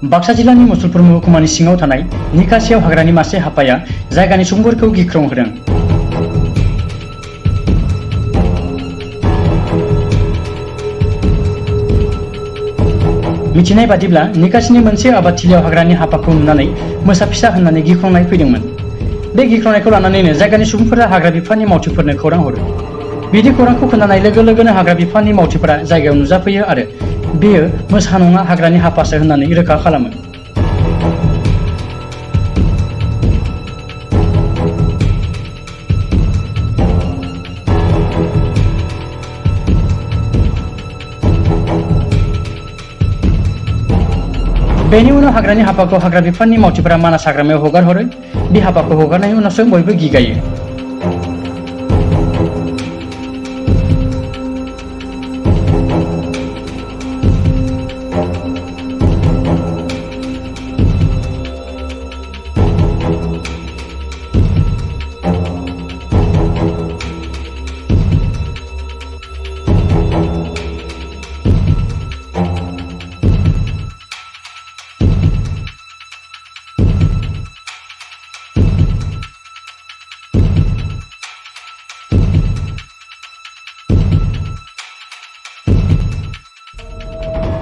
बाक्सा जिल्लानि मुसलपुर महकुमानि सिङाव थानाय निकासियाव हाग्रानि मासे हाफाया जायगानि सुबुंफोरखौ गिख्रंहोदों। मिथिनाय बादिब्ला निकासिनि मोनसे आबादथिलियाव हाग्रानि हाफाखौ नुनानै मोसा फिसा होननानै गिख्रंनाय फैदोंमोन। बे गिख्रंनायखौ लानानैनो जायगानि सुबुंफोरा हाग्रा बिफाननि मावथिफोरनो खौरां हरो। बिदि खौरांखौ खोनानाय लोगो लोगोनो हाग्रा बिफाननि मावथिफोरा जायगायाव नुजाफैयो आरो बेयो मोसा नङा हाग्रानि हाफासो होननानै रोखा खालामो। बेनि उनाव हाग्रानि हाफाखौ हाग्रा बिफाननि मावथिफोरा मानास हाग्रामायाव हगार हरो। बे हाफाखौ हगारनायनि उनावसो बयबो गिगायो।